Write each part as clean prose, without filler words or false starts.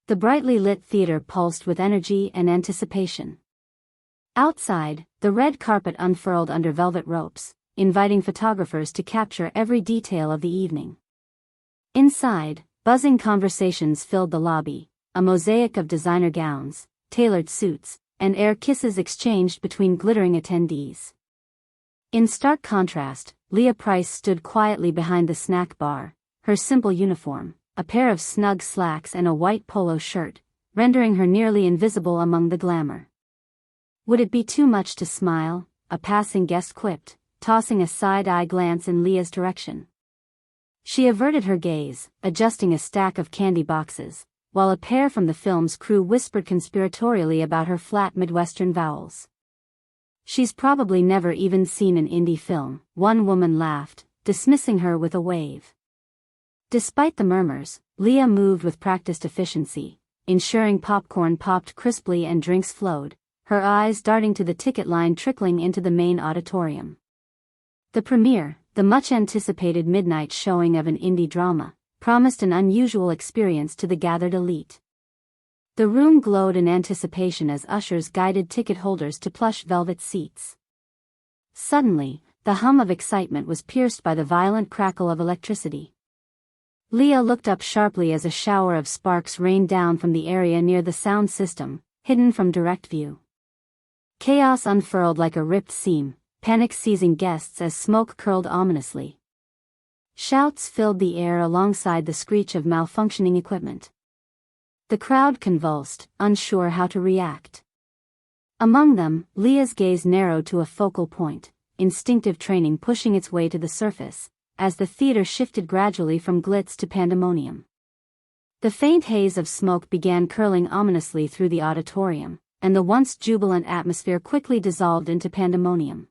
The brightly lit theater pulsed with energy and anticipation. Outside, the red carpet unfurled under velvet ropes, inviting photographers to capture every detail of the evening. Inside, buzzing conversations filled the lobby, a mosaic of designer gowns, tailored suits, and air kisses exchanged between glittering attendees. In stark contrast, Leah Price stood quietly behind the snack bar, her simple uniform, a pair of snug slacks and a white polo shirt, rendering her nearly invisible among the glamour. "Would it be too much to smile?" a passing guest quipped, tossing a side-eye glance in Leah's direction. She averted her gaze, adjusting a stack of candy boxes, while a pair from the film's crew whispered conspiratorially about her flat Midwestern vowels. "She's probably never even seen an indie film," one woman laughed, dismissing her with a wave. Despite the murmurs, Leah moved with practiced efficiency, ensuring popcorn popped crisply and drinks flowed, her eyes darting to the ticket line trickling into the main auditorium. The premiere, the much-anticipated midnight showing of an indie drama, promised an unusual experience to the gathered elite. The room glowed in anticipation as ushers guided ticket holders to plush velvet seats. Suddenly, the hum of excitement was pierced by the violent crackle of electricity. Leah looked up sharply as a shower of sparks rained down from the area near the sound system, hidden from direct view. Chaos unfurled like a ripped seam, panic seizing guests as smoke curled ominously. Shouts filled the air alongside the screech of malfunctioning equipment. The crowd convulsed, unsure how to react. Among them, Leah's gaze narrowed to a focal point, instinctive training pushing its way to the surface, as the theater shifted gradually from glitz to pandemonium. The faint haze of smoke began curling ominously through the auditorium, and the once jubilant atmosphere quickly dissolved into pandemonium.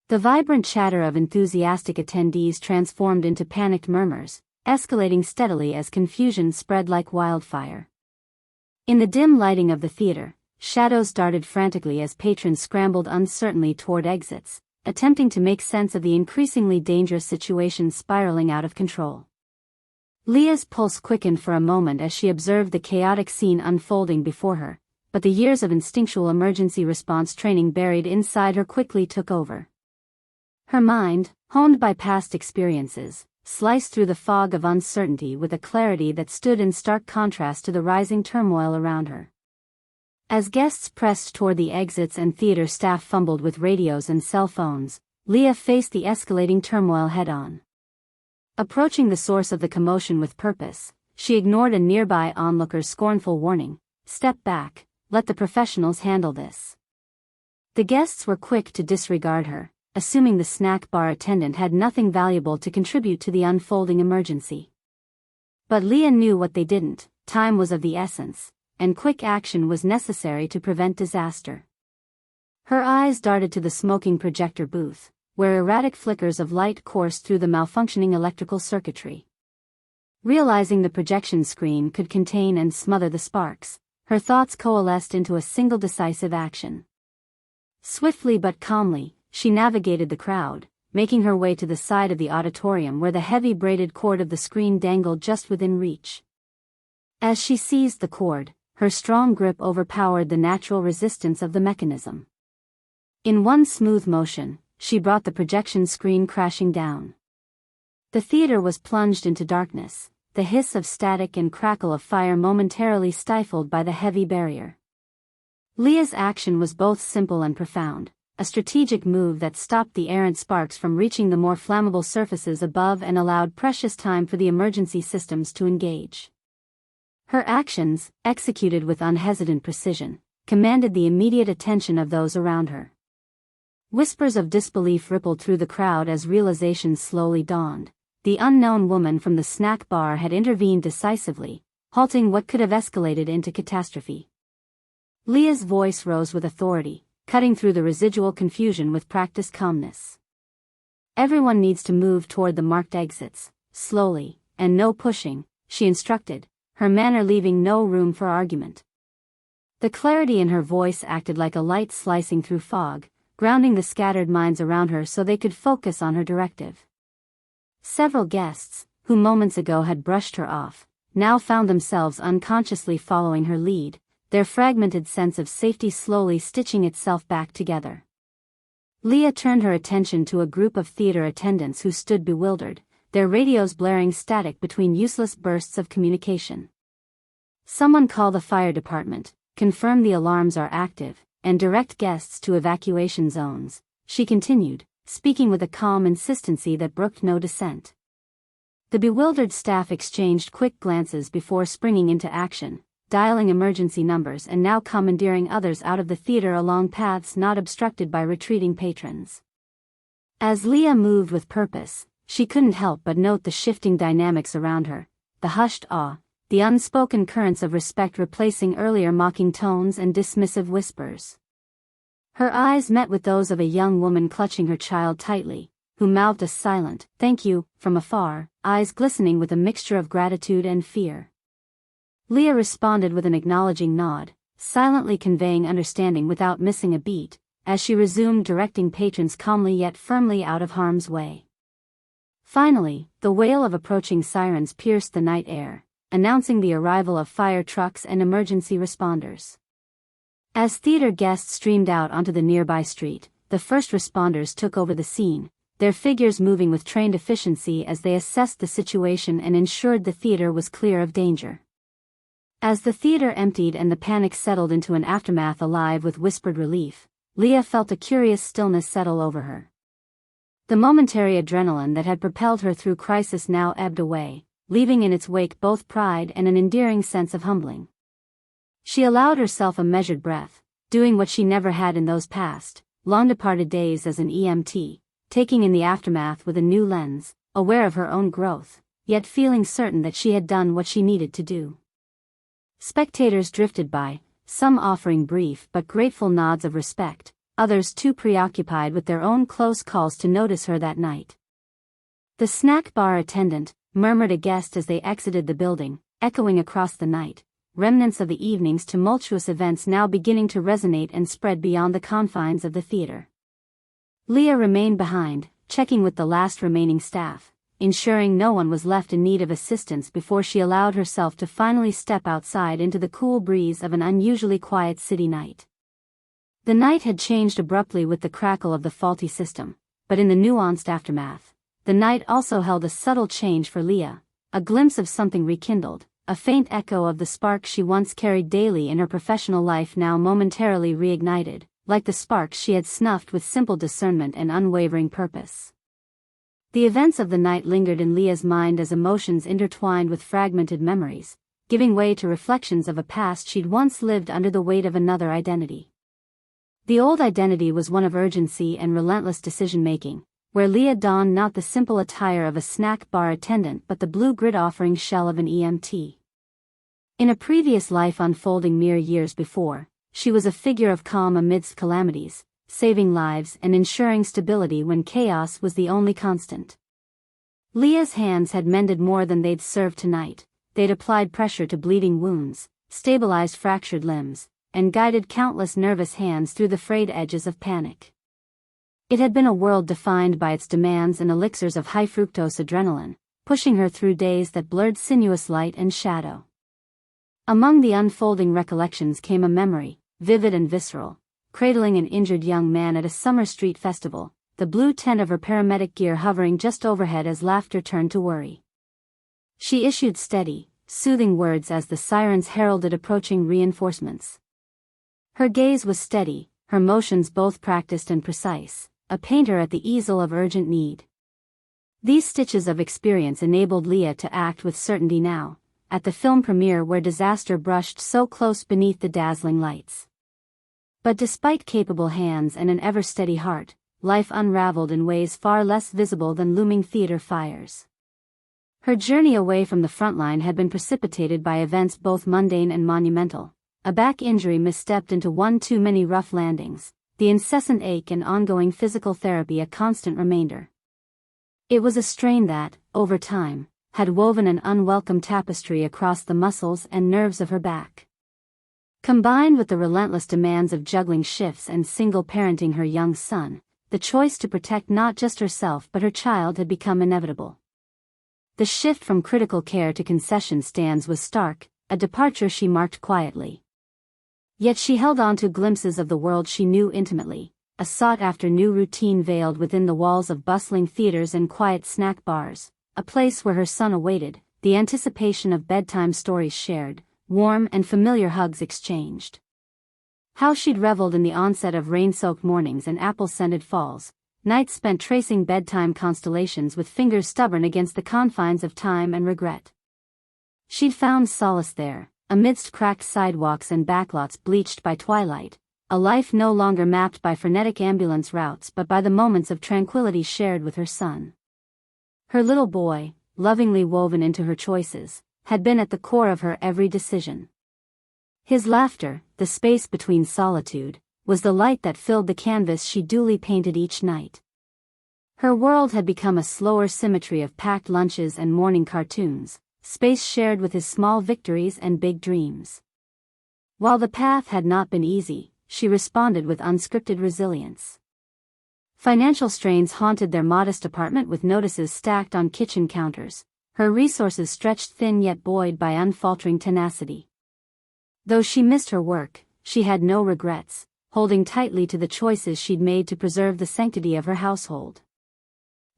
The vibrant chatter of enthusiastic attendees transformed into panicked murmurs, escalating steadily as confusion spread like wildfire. In the dim lighting of the theater, shadows darted frantically as patrons scrambled uncertainly toward exits, attempting to make sense of the increasingly dangerous situation spiraling out of control. Leah's pulse quickened for a moment as she observed the chaotic scene unfolding before her, but the years of instinctual emergency response training buried inside her quickly took over. Her mind, honed by past experiences, sliced through the fog of uncertainty with a clarity that stood in stark contrast to the rising turmoil around her. As guests pressed toward the exits and theater staff fumbled with radios and cell phones, Leah faced the escalating turmoil head-on. Approaching the source of the commotion with purpose, she ignored a nearby onlooker's scornful warning, "Step back, let the professionals handle this." The guests were quick to disregard her, assuming the snack bar attendant had nothing valuable to contribute to the unfolding emergency. But Leah knew what they didn't: time was of the essence, and quick action was necessary to prevent disaster. Her eyes darted to the smoking projector booth, where erratic flickers of light coursed through the malfunctioning electrical circuitry. Realizing the projection screen could contain and smother the sparks, her thoughts coalesced into a single decisive action. Swiftly but calmly, she navigated the crowd, making her way to the side of the auditorium where the heavy braided cord of the screen dangled just within reach. As she seized the cord, her strong grip overpowered the natural resistance of the mechanism. In one smooth motion, she brought the projection screen crashing down. The theater was plunged into darkness, the hiss of static and crackle of fire momentarily stifled by the heavy barrier. Leah's action was both simple and profound, a strategic move that stopped the errant sparks from reaching the more flammable surfaces above and allowed precious time for the emergency systems to engage. Her actions, executed with unhesitant precision, commanded the immediate attention of those around her. Whispers of disbelief rippled through the crowd as realization slowly dawned. The unknown woman from the snack bar had intervened decisively, halting what could have escalated into catastrophe. Leah's voice rose with authority, cutting through the residual confusion with practiced calmness. "Everyone needs to move toward the marked exits, slowly, and no pushing," she instructed, her manner leaving no room for argument. The clarity in her voice acted like a light slicing through fog, grounding the scattered minds around her so they could focus on her directive. Several guests, who moments ago had brushed her off, now found themselves unconsciously following her lead, their fragmented sense of safety slowly stitching itself back together. Leah turned her attention to a group of theater attendants who stood bewildered, their radios blaring static between useless bursts of communication. "Someone call the fire department, confirm the alarms are active, and direct guests to evacuation zones," she continued, speaking with a calm insistency that brooked no dissent. The bewildered staff exchanged quick glances before springing into action, dialing emergency numbers and now commandeering others out of the theater along paths not obstructed by retreating patrons. As Leah moved with purpose, she couldn't help but note the shifting dynamics around her, the hushed awe, the unspoken currents of respect replacing earlier mocking tones and dismissive whispers. Her eyes met with those of a young woman clutching her child tightly, who mouthed a silent, "Thank you," from afar, eyes glistening with a mixture of gratitude and fear. Leah responded with an acknowledging nod, silently conveying understanding without missing a beat, as she resumed directing patrons calmly yet firmly out of harm's way. Finally, the wail of approaching sirens pierced the night air, announcing the arrival of fire trucks and emergency responders. As theater guests streamed out onto the nearby street, the first responders took over the scene, their figures moving with trained efficiency as they assessed the situation and ensured the theater was clear of danger. As the theater emptied and the panic settled into an aftermath alive with whispered relief, Leah felt a curious stillness settle over her. The momentary adrenaline that had propelled her through crisis now ebbed away, leaving in its wake both pride and an endearing sense of humbling. She allowed herself a measured breath, doing what she never had in those past, long-departed days as an EMT, taking in the aftermath with a new lens, aware of her own growth, yet feeling certain that she had done what she needed to do. Spectators drifted by, some offering brief but grateful nods of respect, others too preoccupied with their own close calls to notice her that night. The snack bar attendant murmured a guest as they exited the building, echoing across the night, remnants of the evening's tumultuous events now beginning to resonate and spread beyond the confines of the theater. Leah remained behind, checking with the last remaining staff, ensuring no one was left in need of assistance before she allowed herself to finally step outside into the cool breeze of an unusually quiet city night. The night had changed abruptly with the crackle of the faulty system, but in the nuanced aftermath, the night also held a subtle change for Leah, a glimpse of something rekindled, a faint echo of the spark she once carried daily in her professional life now momentarily reignited, like the sparks she had snuffed with simple discernment and unwavering purpose. The events of the night lingered in Leah's mind as emotions intertwined with fragmented memories, giving way to reflections of a past she'd once lived under the weight of another identity. The old identity was one of urgency and relentless decision-making, where Leah donned not the simple attire of a snack bar attendant but the blue grid-offering shell of an EMT. In a previous life unfolding mere years before, she was a figure of calm amidst calamities, saving lives and ensuring stability when chaos was the only constant. Leah's hands had mended more than they'd served tonight. They'd applied pressure to bleeding wounds, stabilized fractured limbs, and guided countless nervous hands through the frayed edges of panic. It had been a world defined by its demands and elixirs of high-fructose adrenaline, pushing her through days that blurred sinuous light and shadow. Among the unfolding recollections came a memory, vivid and visceral, cradling an injured young man at a summer street festival, the blue tent of her paramedic gear hovering just overhead as laughter turned to worry. She issued steady, soothing words as the sirens heralded approaching reinforcements. Her gaze was steady, her motions both practiced and precise, a painter at the easel of urgent need. These stitches of experience enabled Leah to act with certainty now, at the film premiere where disaster brushed so close beneath the dazzling lights. But despite capable hands and an ever-steady heart, life unraveled in ways far less visible than looming theater fires. Her journey away from the front line had been precipitated by events both mundane and monumental, a back injury misstepped into one too many rough landings, the incessant ache and ongoing physical therapy a constant remainder. It was a strain that, over time, had woven an unwelcome tapestry across the muscles and nerves of her back. Combined with the relentless demands of juggling shifts and single-parenting her young son, the choice to protect not just herself but her child had become inevitable. The shift from critical care to concession stands was stark, a departure she marked quietly. Yet she held on to glimpses of the world she knew intimately, a sought-after new routine veiled within the walls of bustling theaters and quiet snack bars, a place where her son awaited, the anticipation of bedtime stories shared, warm and familiar hugs exchanged. How she'd reveled in the onset of rain-soaked mornings and apple-scented falls, nights spent tracing bedtime constellations with fingers stubborn against the confines of time and regret. She'd found solace there, amidst cracked sidewalks and backlots bleached by twilight, a life no longer mapped by frenetic ambulance routes but by the moments of tranquility shared with her son. Her little boy, lovingly woven into her choices, had been at the core of her every decision. His laughter, the space between solitude, was the light that filled the canvas she duly painted each night. Her world had become a slower symmetry of packed lunches and morning cartoons, space shared with his small victories and big dreams. While the path had not been easy, she responded with unscripted resilience. Financial strains haunted their modest apartment with notices stacked on kitchen counters, her resources stretched thin yet buoyed by unfaltering tenacity. Though she missed her work, she had no regrets, holding tightly to the choices she'd made to preserve the sanctity of her household.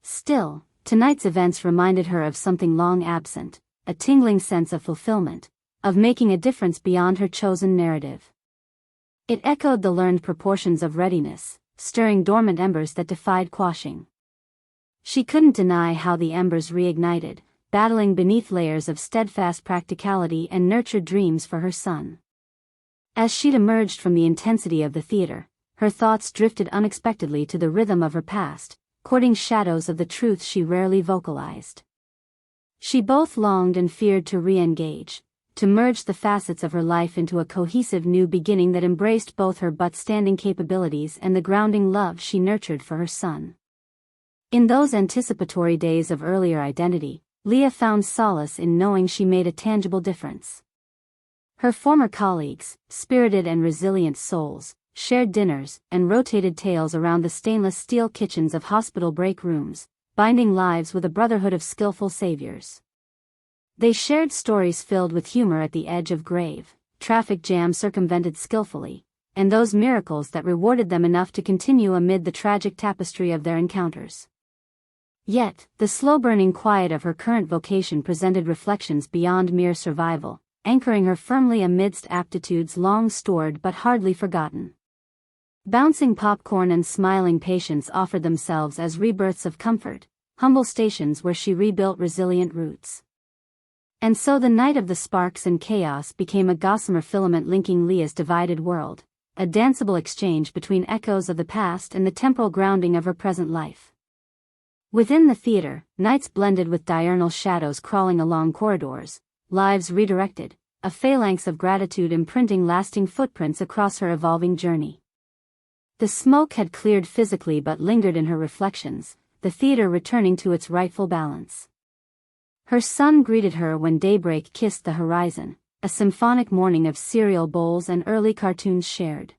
Still, tonight's events reminded her of something long absent, a tingling sense of fulfillment, of making a difference beyond her chosen narrative. It echoed the learned proportions of readiness, stirring dormant embers that defied quashing. She couldn't deny how the embers reignited, battling beneath layers of steadfast practicality and nurtured dreams for her son. As she'd emerged from the intensity of the theater, her thoughts drifted unexpectedly to the rhythm of her past, courting shadows of the truth she rarely vocalized. She both longed and feared to re-engage, to merge the facets of her life into a cohesive new beginning that embraced both her but-standing capabilities and the grounding love she nurtured for her son. In those anticipatory days of earlier identity, Leah found solace in knowing she made a tangible difference. Her former colleagues, spirited and resilient souls, shared dinners and rotated tales around the stainless steel kitchens of hospital break rooms, binding lives with a brotherhood of skillful saviors. They shared stories filled with humor at the edge of grave, traffic jams circumvented skillfully, and those miracles that rewarded them enough to continue amid the tragic tapestry of their encounters. Yet, the slow-burning quiet of her current vocation presented reflections beyond mere survival, anchoring her firmly amidst aptitudes long stored but hardly forgotten. Bouncing popcorn and smiling patients offered themselves as rebirths of comfort, humble stations where she rebuilt resilient roots. And so the night of the sparks and chaos became a gossamer filament linking Leah's divided world, a danceable exchange between echoes of the past and the temporal grounding of her present life. Within the theater, nights blended with diurnal shadows crawling along corridors, lives redirected, a phalanx of gratitude imprinting lasting footprints across her evolving journey. The smoke had cleared physically but lingered in her reflections, the theater returning to its rightful balance. Her son greeted her when daybreak kissed the horizon, a symphonic morning of cereal bowls and early cartoons shared.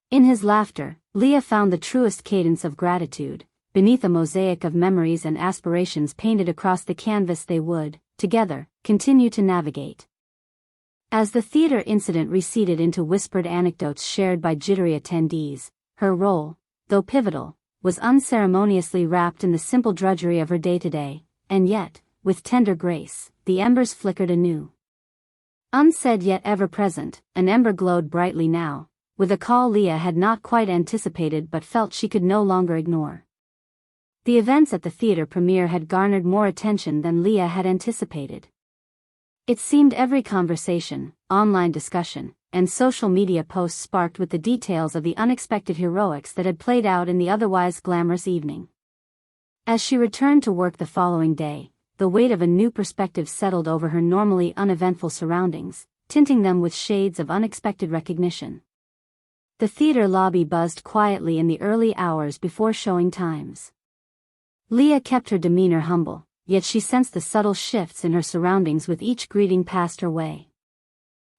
In his laughter, Leah found the truest cadence of gratitude, beneath a mosaic of memories and aspirations painted across the canvas they would, together, continue to navigate. As the theater incident receded into whispered anecdotes shared by jittery attendees, her role, though pivotal, was unceremoniously wrapped in the simple drudgery of her day-to-day, and yet, with tender grace, the embers flickered anew. Unsaid yet ever-present, an ember glowed brightly now, with a call Leah had not quite anticipated but felt she could no longer ignore. The events at the theater premiere had garnered more attention than Leah had anticipated. It seemed every conversation, online discussion, and social media post sparked with the details of the unexpected heroics that had played out in the otherwise glamorous evening. As she returned to work the following day, the weight of a new perspective settled over her normally uneventful surroundings, tinting them with shades of unexpected recognition. The theater lobby buzzed quietly in the early hours before showing times. Leah kept her demeanor humble, yet she sensed the subtle shifts in her surroundings with each greeting passed her way.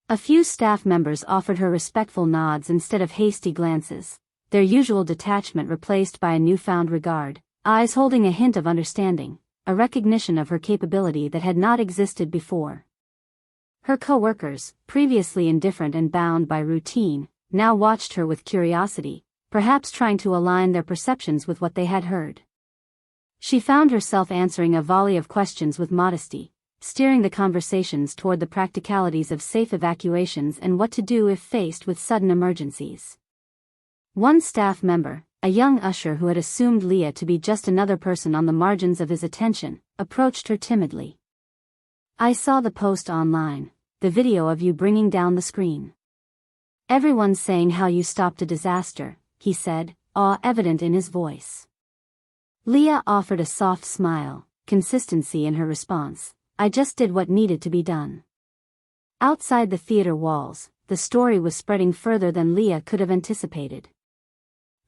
A few staff members offered her respectful nods instead of hasty glances, their usual detachment replaced by a newfound regard, eyes holding a hint of understanding, a recognition of her capability that had not existed before. Her co-workers, previously indifferent and bound by routine, now watched her with curiosity, perhaps trying to align their perceptions with what they had heard. She found herself answering a volley of questions with modesty, steering the conversations toward the practicalities of safe evacuations and what to do if faced with sudden emergencies. One staff member, a young usher who had assumed Leah to be just another person on the margins of his attention, approached her timidly. "I saw the post online, the video of you bringing down the screen. Everyone's saying how you stopped a disaster," he said, awe evident in his voice. Leah offered a soft smile, consistency in her response. "I just did what needed to be done." Outside the theater walls, the story was spreading further than Leah could have anticipated.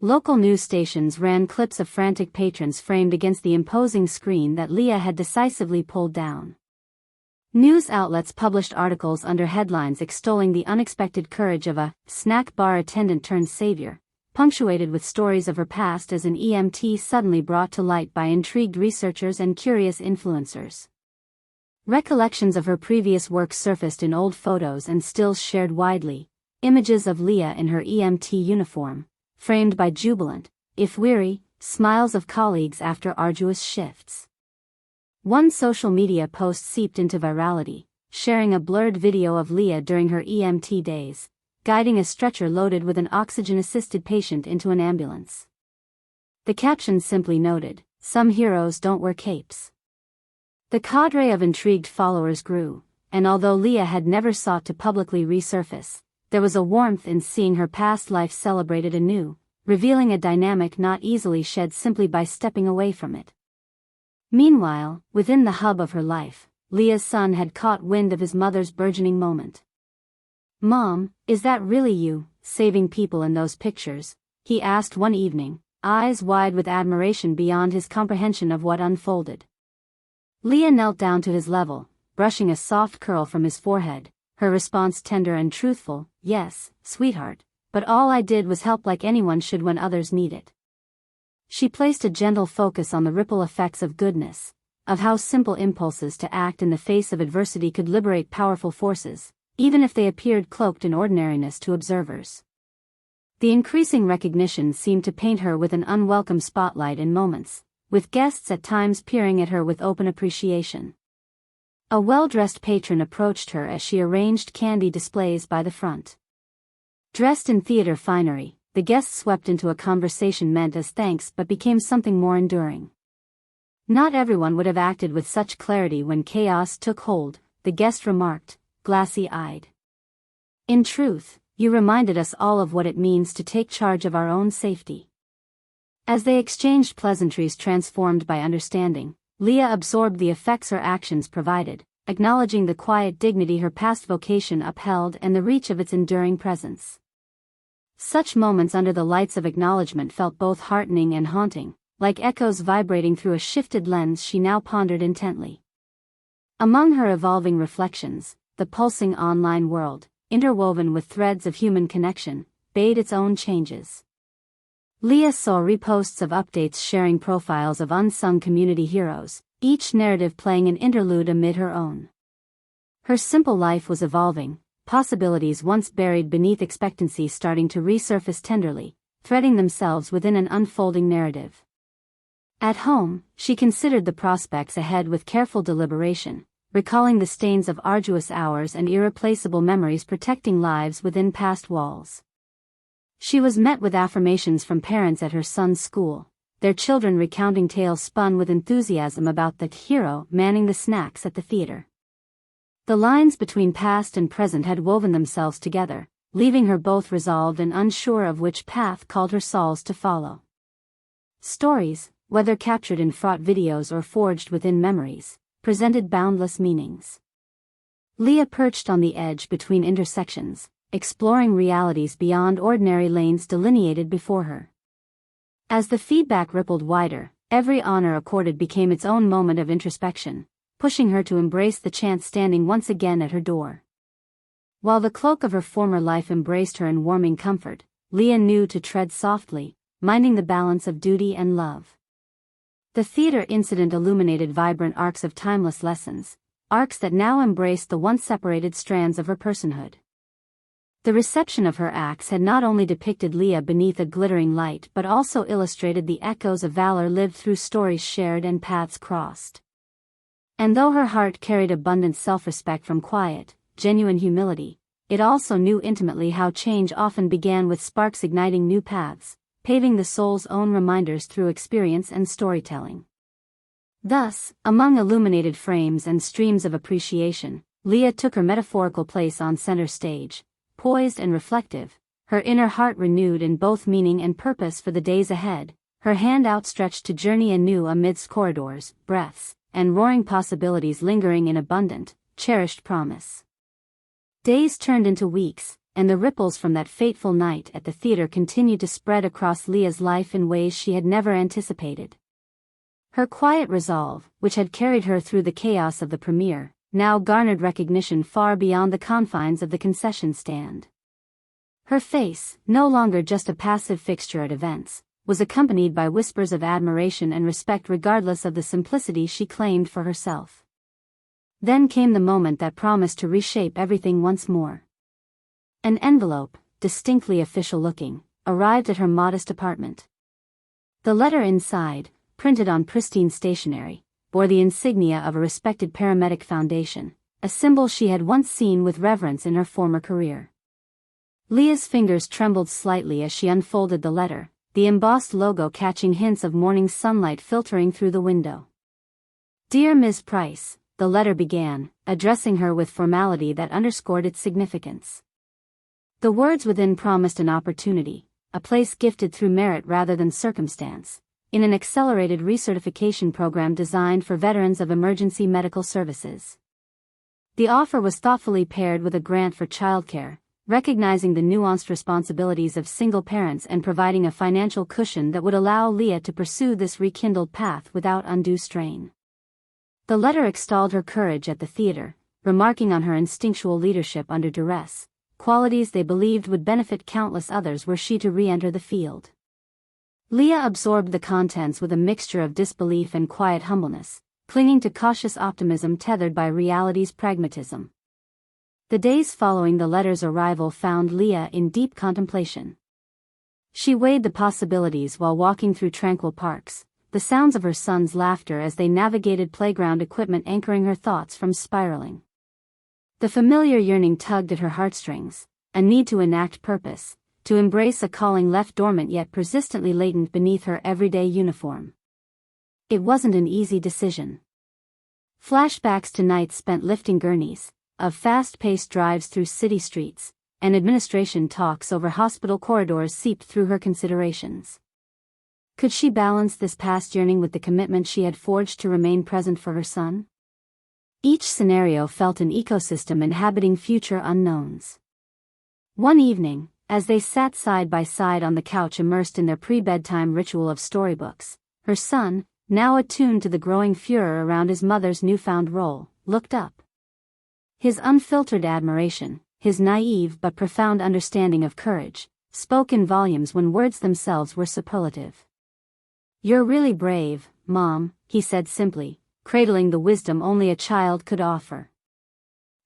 Local news stations ran clips of frantic patrons framed against the imposing screen that Leah had decisively pulled down. News outlets published articles under headlines extolling the unexpected courage of a snack bar attendant turned savior, punctuated with stories of her past as an EMT suddenly brought to light by intrigued researchers and curious influencers. Recollections of her previous work surfaced in old photos and stills shared widely, images of Leah in her EMT uniform, framed by jubilant, if weary, smiles of colleagues after arduous shifts. One social media post seeped into virality, sharing a blurred video of Leah during her EMT days, guiding a stretcher loaded with an oxygen-assisted patient into an ambulance. The caption simply noted, "Some heroes don't wear capes." The cadre of intrigued followers grew, and although Leah had never sought to publicly resurface, there was a warmth in seeing her past life celebrated anew, revealing a dynamic not easily shed simply by stepping away from it. Meanwhile, within the hub of her life, Leah's son had caught wind of his mother's burgeoning moment. "Mom, is that really you, saving people in those pictures?" he asked one evening, eyes wide with admiration beyond his comprehension of what unfolded. Leah knelt down to his level, brushing a soft curl from his forehead, her response tender and truthful, "Yes, sweetheart, but all I did was help like anyone should when others need it." She placed a gentle focus on the ripple effects of goodness, of how simple impulses to act in the face of adversity could liberate powerful forces, even if they appeared cloaked in ordinariness to observers. The increasing recognition seemed to paint her with an unwelcome spotlight in moments, with guests at times peering at her with open appreciation. A well-dressed patron approached her as she arranged candy displays by the front. Dressed in theater finery, the guest swept into a conversation meant as thanks but became something more enduring. "Not everyone would have acted with such clarity when chaos took hold," the guest remarked, glassy-eyed. "In truth, you reminded us all of what it means to take charge of our own safety." As they exchanged pleasantries transformed by understanding, Leah absorbed the effects her actions provided, acknowledging the quiet dignity her past vocation upheld and the reach of its enduring presence. Such moments under the lights of acknowledgement felt both heartening and haunting, like echoes vibrating through a shifted lens she now pondered intently. Among her evolving reflections, the pulsing online world, interwoven with threads of human connection, bade its own changes. Leah saw reposts of updates sharing profiles of unsung community heroes, each narrative playing an interlude amid her own. Her simple life was evolving, possibilities once buried beneath expectancy starting to resurface tenderly, threading themselves within an unfolding narrative. At home, she considered the prospects ahead with careful deliberation, recalling the stains of arduous hours and irreplaceable memories protecting lives within past walls. She was met with affirmations from parents at her son's school, their children recounting tales spun with enthusiasm about the hero manning the snacks at the theater. The lines between past and present had woven themselves together, leaving her both resolved and unsure of which path called her souls to follow. Stories, whether captured in fraught videos or forged within memories, presented boundless meanings. Leah perched on the edge between intersections, exploring realities beyond ordinary lanes delineated before her. As the feedback rippled wider, every honor accorded became its own moment of introspection, pushing her to embrace the chance standing once again at her door. While the cloak of her former life embraced her in warming comfort, Leah knew to tread softly, minding the balance of duty and love. The theater incident illuminated vibrant arcs of timeless lessons, arcs that now embraced the once separated strands of her personhood. The reception of her acts had not only depicted Leah beneath a glittering light but also illustrated the echoes of valor lived through stories shared and paths crossed. And though her heart carried abundant self-respect from quiet, genuine humility, it also knew intimately how change often began with sparks igniting new paths, paving the soul's own reminders through experience and storytelling. Thus, among illuminated frames and streams of appreciation, Leah took her metaphorical place on center stage, poised and reflective, her inner heart renewed in both meaning and purpose for the days ahead, her hand outstretched to journey anew amidst corridors, breaths, and roaring possibilities lingering in abundant, cherished promise. Days turned into weeks, and the ripples from that fateful night at the theater continued to spread across Leah's life in ways she had never anticipated. Her quiet resolve, which had carried her through the chaos of the premiere, now garnered recognition far beyond the confines of the concession stand. Her face, no longer just a passive fixture at events, was accompanied by whispers of admiration and respect regardless of the simplicity she claimed for herself. Then came the moment that promised to reshape everything once more. An envelope, distinctly official-looking, arrived at her modest apartment. The letter inside, printed on pristine stationery, bore the insignia of a respected paramedic foundation, a symbol she had once seen with reverence in her former career. Leah's fingers trembled slightly as she unfolded the letter, the embossed logo catching hints of morning sunlight filtering through the window. "Dear Ms. Price," the letter began, addressing her with formality that underscored its significance. The words within promised an opportunity, a place gifted through merit rather than circumstance, in an accelerated recertification program designed for veterans of emergency medical services. The offer was thoughtfully paired with a grant for childcare, recognizing the nuanced responsibilities of single parents and providing a financial cushion that would allow Leah to pursue this rekindled path without undue strain. The letter extolled her courage at the theater, remarking on her instinctual leadership under duress, qualities they believed would benefit countless others were she to re-enter the field. Leah absorbed the contents with a mixture of disbelief and quiet humbleness, clinging to cautious optimism tethered by reality's pragmatism. The days following the letter's arrival found Leah in deep contemplation. She weighed the possibilities while walking through tranquil parks, the sounds of her son's laughter as they navigated playground equipment anchoring her thoughts from spiraling. The familiar yearning tugged at her heartstrings, a need to enact purpose, to embrace a calling left dormant yet persistently latent beneath her everyday uniform. It wasn't an easy decision. Flashbacks to nights spent lifting gurneys, of fast-paced drives through city streets, and administration talks over hospital corridors seeped through her considerations. Could she balance this past yearning with the commitment she had forged to remain present for her son? Each scenario felt an ecosystem inhabiting future unknowns. One evening, as they sat side by side on the couch immersed in their pre-bedtime ritual of storybooks, her son, now attuned to the growing furor around his mother's newfound role, looked up. His unfiltered admiration, his naive but profound understanding of courage, spoke in volumes when words themselves were superlative. "You're really brave, Mom," he said simply, cradling the wisdom only a child could offer.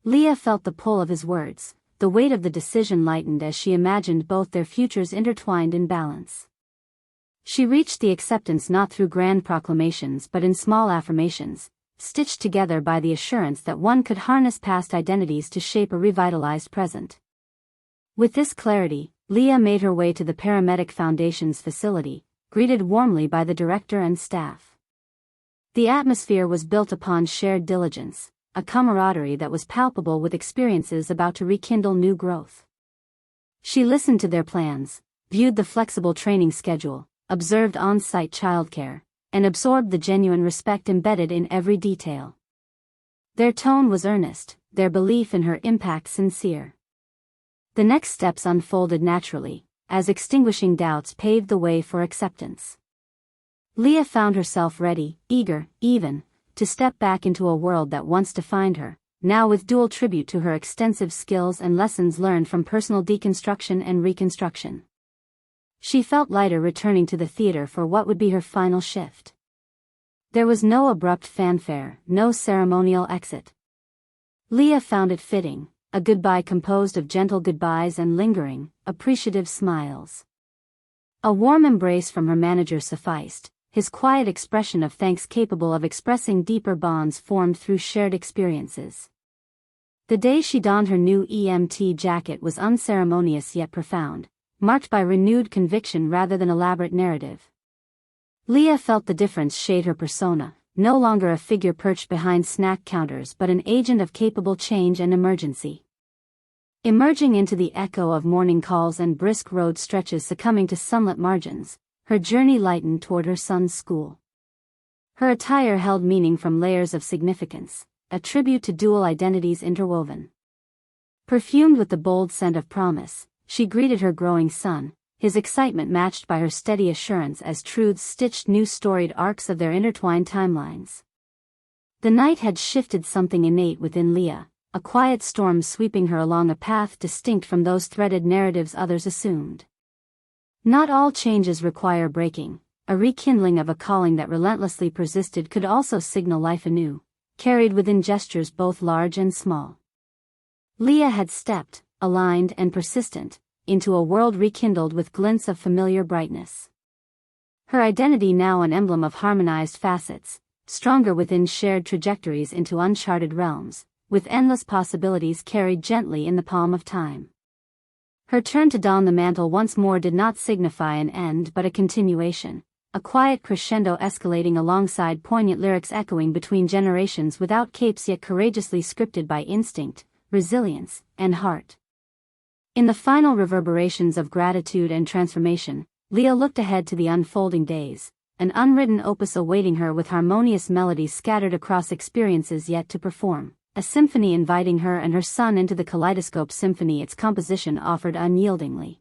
Leah felt the pull of his words. The weight of the decision lightened as she imagined both their futures intertwined in balance. She reached the acceptance not through grand proclamations but in small affirmations, stitched together by the assurance that one could harness past identities to shape a revitalized present. With this clarity, Leah made her way to the Paramedic Foundation's facility, greeted warmly by the director and staff. The atmosphere was built upon shared diligence, a camaraderie that was palpable with experiences about to rekindle new growth. She listened to their plans, viewed the flexible training schedule, observed on-site childcare, and absorbed the genuine respect embedded in every detail. Their tone was earnest, their belief in her impact sincere. The next steps unfolded naturally, as extinguishing doubts paved the way for acceptance. Leah found herself ready, eager, even, to step back into a world that once defined her, now with dual tribute to her extensive skills and lessons learned from personal deconstruction and reconstruction. She felt lighter returning to the theater for what would be her final shift. There was no abrupt fanfare, no ceremonial exit. Leah found it fitting, a goodbye composed of gentle goodbyes and lingering, appreciative smiles. A warm embrace from her manager sufficed, his quiet expression of thanks capable of expressing deeper bonds formed through shared experiences. The day she donned her new EMT jacket was unceremonious yet profound, marked by renewed conviction rather than elaborate narrative. Leah felt the difference shade her persona, no longer a figure perched behind snack counters but an agent of capable change and emergency. Emerging into the echo of morning calls and brisk road stretches succumbing to sunlit margins, her journey lightened toward her son's school. Her attire held meaning from layers of significance, a tribute to dual identities interwoven. Perfumed with the bold scent of promise, she greeted her growing son, his excitement matched by her steady assurance as truths stitched new storied arcs of their intertwined timelines. The night had shifted something innate within Leah, a quiet storm sweeping her along a path distinct from those threaded narratives others assumed. Not all changes require breaking. A rekindling of a calling that relentlessly persisted could also signal life anew, carried within gestures both large and small. Leah had stepped, aligned and persistent, into a world rekindled with glints of familiar brightness. Her identity now an emblem of harmonized facets, stronger within shared trajectories into uncharted realms, with endless possibilities carried gently in the palm of time. Her turn to don the mantle once more did not signify an end but a continuation, a quiet crescendo escalating alongside poignant lyrics echoing between generations without capes yet courageously scripted by instinct, resilience, and heart. In the final reverberations of gratitude and transformation, Leah looked ahead to the unfolding days, an unwritten opus awaiting her with harmonious melodies scattered across experiences yet to perform, a symphony inviting her and her son into the kaleidoscope symphony its composition offered unyieldingly.